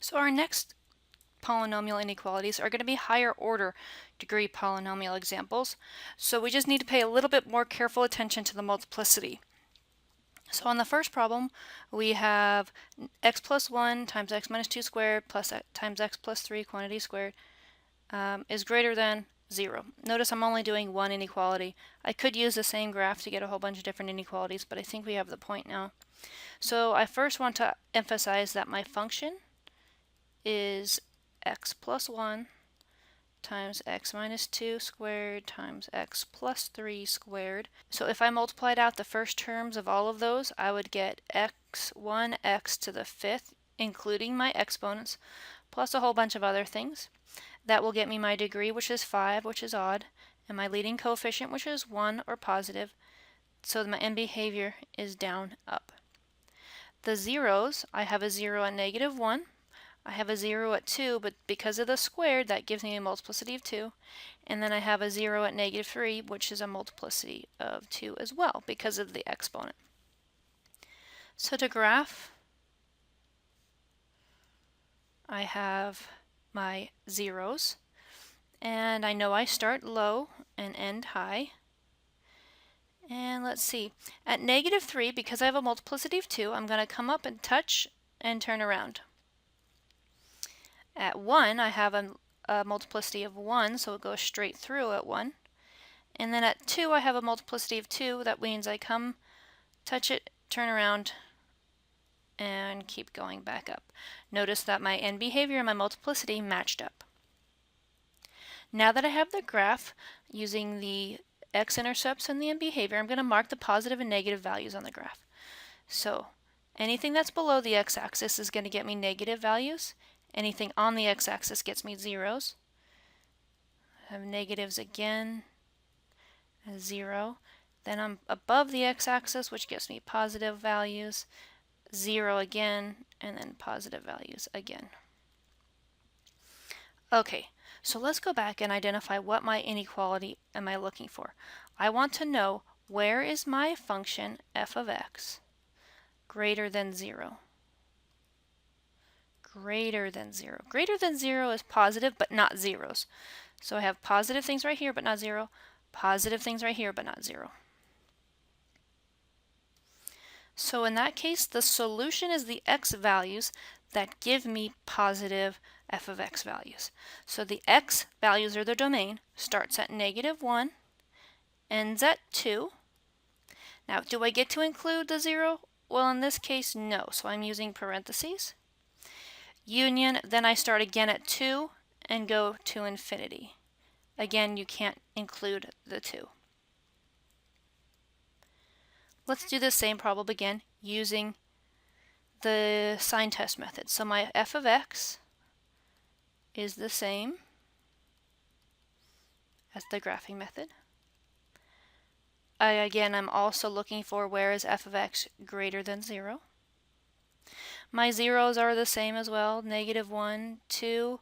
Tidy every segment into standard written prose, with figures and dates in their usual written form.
So our next polynomial inequalities are going to be higher order degree polynomial examples. So we just need to pay a little bit more careful attention to the multiplicity. So on the first problem, we have x plus 1 times x minus 2 squared plus times x plus 3 quantity squared is greater than 0. Notice I'm only doing one inequality. I could use the same graph to get a whole bunch of different inequalities, but I think we have the point now. So I first want to emphasize that my function is x plus 1 times x minus 2 squared times x plus 3 squared. So if I multiplied out the first terms of all of those, I would get x to the fifth, including my exponents, plus a whole bunch of other things. That will get me my degree, which is 5, which is odd, and my leading coefficient, which is 1 or positive, so my end behavior is down, up. The zeros, I have a 0 at negative 1, I have a 0 at 2, but because of the squared, that gives me a multiplicity of 2. And then I have a 0 at negative 3, which is a multiplicity of 2 as well, because of the exponent. So to graph, I have my zeros, and I know I start low and end high. And let's see, at negative 3, because I have a multiplicity of 2, I'm going to come up and touch and turn around. At 1, I have a multiplicity of 1, so it goes straight through at 1. And then at 2, I have a multiplicity of 2. That means I come, touch it, turn around, and keep going back up. Notice that my end behavior and my multiplicity matched up. Now that I have the graph using the x-intercepts and the end behavior, I'm going to mark the positive and negative values on the graph. So anything that's below the x-axis is going to get me negative values. Anything on the x-axis gets me zeros. I have negatives again, a 0. Then I'm above the x-axis, which gives me positive values, 0 again, and then positive values again. Okay, so let's go back and identify what my inequality am I looking for. I want to know, where is my function f of x greater than 0? Greater than 0. Greater than 0 is positive, but not zeros. So I have positive things right here, but not 0. Positive things right here, but not 0. So in that case, the solution is the x values that give me positive f of x values. So the x values are the domain, starts at negative 1, ends at 2. Now, do I get to include the 0? Well, in this case, no. So I'm using parentheses. Union, then I start again at 2 and go to infinity. Again, you can't include the 2. Let's do the same problem again using the sign test method. So my f of x is the same as the graphing method. Again, I'm also looking for, where is f of x greater than 0? My zeros are the same as well, negative 1, 2,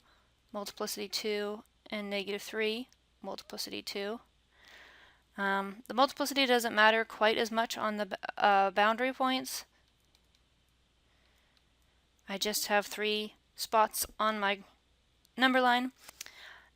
multiplicity 2, and negative 3, multiplicity 2. The multiplicity doesn't matter quite as much on the boundary points. I just have 3 spots on my number line.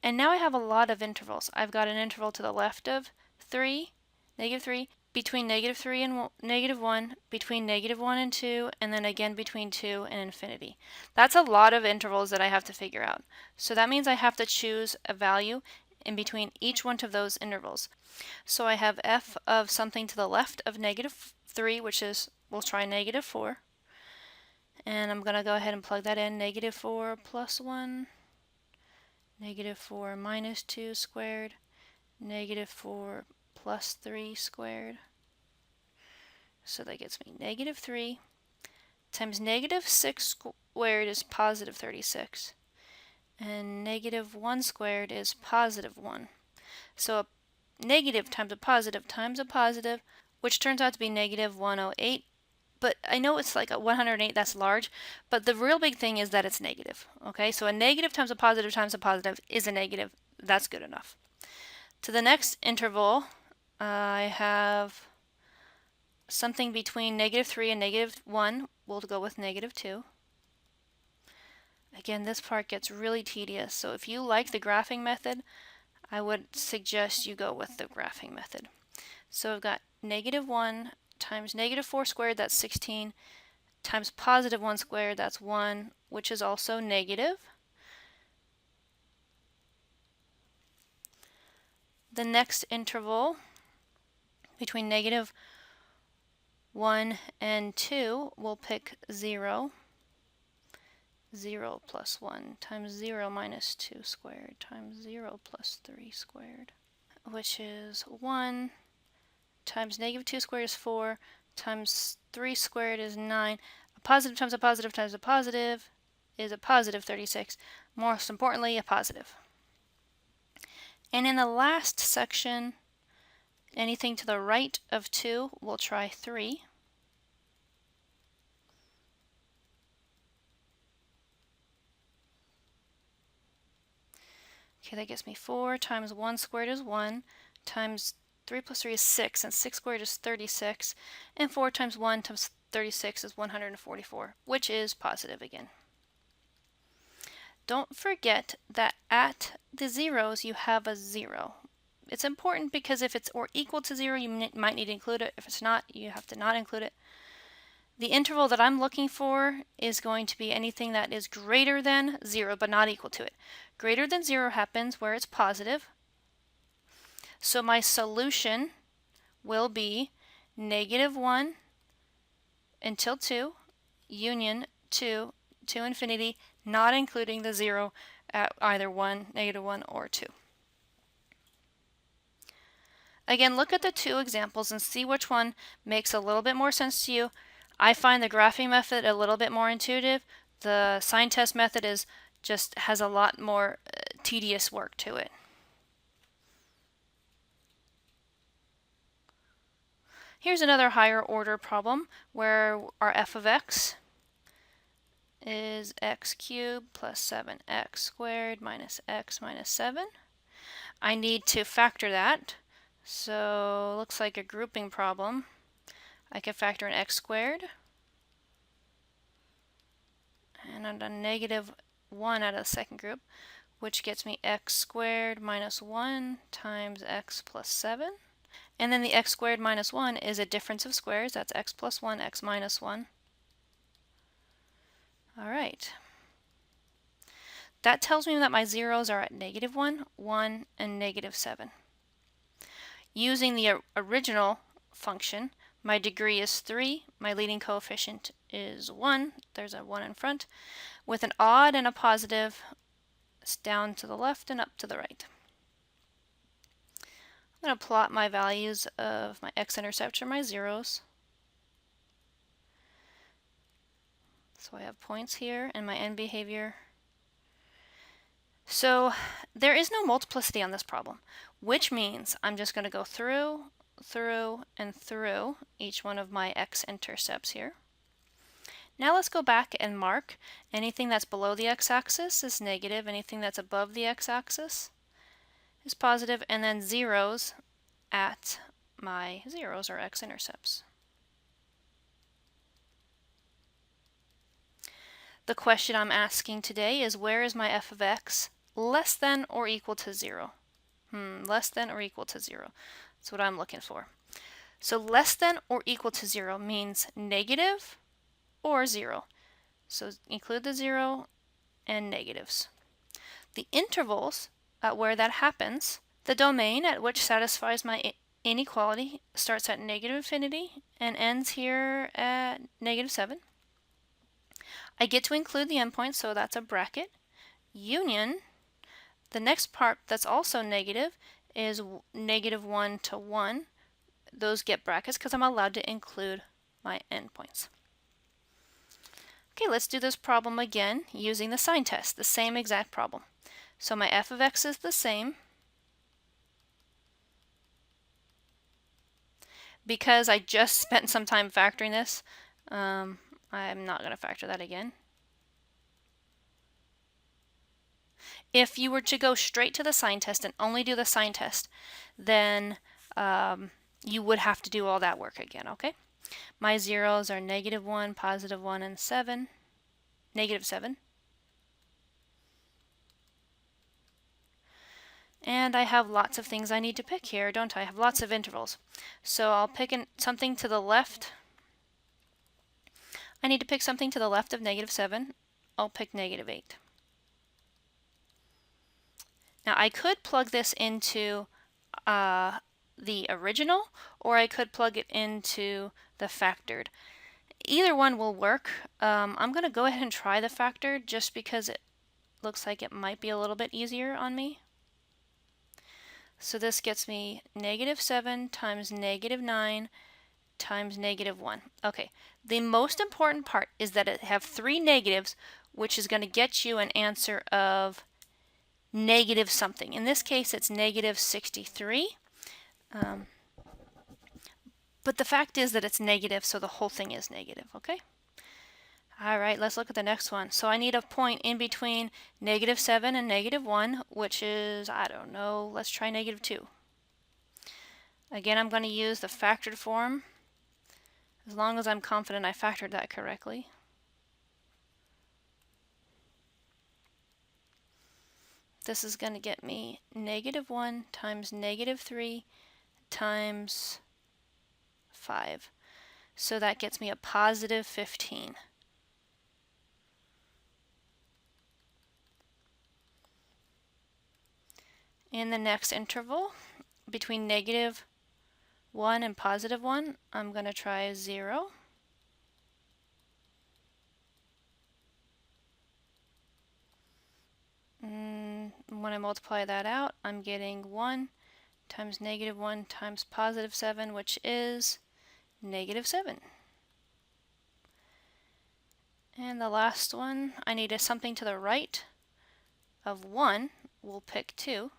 And now I have a lot of intervals. I've got an interval to the left of 3, negative 3, between negative 3 and negative 1, between negative 1 and 2, and then again between 2 and infinity. That's a lot of intervals that I have to figure out. So that means I have to choose a value in between each one of those intervals. So I have f of something to the left of negative 3, which is, we'll try negative 4. And I'm going to go ahead and plug that in, negative 4 plus 1, negative 4 minus 2 squared, negative 4 plus 3 squared. So that gets me negative 3 times negative 6 squared is positive 36. And negative 1 squared is positive 1. So a negative times a positive, which turns out to be negative 108. But I know it's like a 108, that's large, but the real big thing is that it's negative. Okay, so a negative times a positive is a negative. That's good enough. To the next interval, I have something between negative 3 and negative 1. We'll go with negative 2. Again, this part gets really tedious, so if you like the graphing method, I would suggest you go with the graphing method. So I've got -1 times -4 squared, that's 16, times +1 squared, that's 1, which is also negative. The next interval between -1 and 2, we'll pick 0. 0 plus 1 times 0 minus 2 squared times 0 plus 3 squared, which is 1 times -2 squared is 4 times 3 squared is 9. A positive times a positive times a positive is a positive 36. Most importantly, a positive. And in the last section, anything to the right of 2, we'll try 3. Okay, that gets me 4 times 1 squared is 1 times 3 plus 3 is 6, and 6 squared is 36, and 4 times 1 times 36 is 144, which is positive again. Don't forget that at the zeros you have a 0. It's important because if it's or equal to 0, you might need to include it. If it's not, you have to not include it. The interval that I'm looking for is going to be anything that is greater than 0 but not equal to it. Greater than 0 happens where it's positive. So my solution will be -1 until 2, union 2 to infinity, not including the 0 at either 1, -1, or 2. Again, look at the two examples and see which one makes a little bit more sense to you. I find the graphing method a little bit more intuitive. The sign test method just has a lot more tedious work to it. Here's another higher order problem where our f of x is x cubed plus 7x squared minus x minus 7. I need to factor that. So looks like a grouping problem. I can factor in x squared. And I'm done -1 out of the second group, which gets me x squared minus 1 times x plus 7. And then the x squared minus 1 is a difference of squares. That's x plus 1, x minus 1. All right. That tells me that my zeros are at -1, 1, and -7. Using the original function, my degree is 3, my leading coefficient is 1, there's a 1 in front, with an odd and a positive down to the left and up to the right. I'm going to plot my values of my x-intercepts or my zeros. So I have points here and my end behavior. So there is no multiplicity on this problem, which means I'm just going to go through, and through each one of my x-intercepts here. Now let's go back and mark anything that's below the x-axis is negative, anything that's above the x-axis is positive, and then zeros at my zeros or x-intercepts. The question I'm asking today is, where is my f of x less than or equal to 0? Less than or equal to 0. That's what I'm looking for. So less than or equal to 0 means negative or 0. So include the 0 and negatives. The intervals at where that happens, the domain at which satisfies my inequality starts at -infinity and ends here at -7. I get to include the endpoints, so that's a bracket. Union, the next part that's also negative is -1 to 1. Those get brackets because I'm allowed to include my endpoints. Okay, let's do this problem again using the sign test, the same exact problem. So my f of x is the same. Because I just spent some time factoring this, I'm not going to factor that again. If you were to go straight to the sign test and only do the sign test, then you would have to do all that work again, okay? My zeros are -1, +1, and 7, -7. And I have lots of things I need to pick here, don't I? I have lots of intervals. So I'll pick something to the left. I need to pick something to the left of -7. I'll pick -8. Now I could plug this into the original, or I could plug it into the factored. Either one will work. I'm going to go ahead and try the factored just because it looks like it might be a little bit easier on me. So this gets me -7 times -9 times -1. Okay, the most important part is that it have 3 negatives, which is going to get you an answer of negative something. In this case, it's -63. But the fact is that it's negative, so the whole thing is negative, okay? All right, let's look at the next one. So I need a point in between -7 and -1, which is, I don't know, let's try -2. Again, I'm going to use the factored form, as long as I'm confident I factored that correctly. This is going to get me -1 times -3 times 5. So that gets me a +15. In the next interval, between -1 and +1, I'm going to try 0. When I multiply that out, I'm getting 1 times -1 times +7, which is -7. And the last one, I need something to the right of 1. We'll pick 2.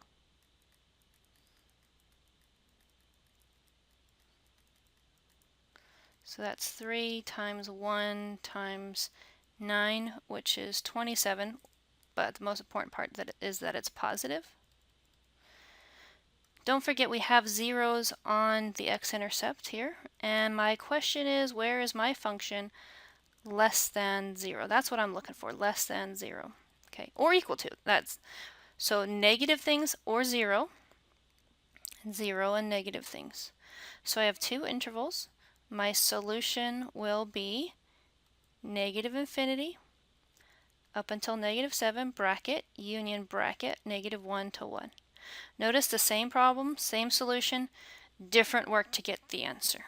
So that's 3 times 1 times 9, which is 27. But the most important part is that it's positive. Don't forget we have zeros on the x-intercept here. And my question is, where is my function less than 0? That's what I'm looking for, less than 0. Okay, or equal to. That's so negative things or 0, 0 and negative things. So I have two intervals. My solution will be -infinity up until -7 bracket union bracket -1 to 1. Notice the same problem, same solution, different work to get the answer.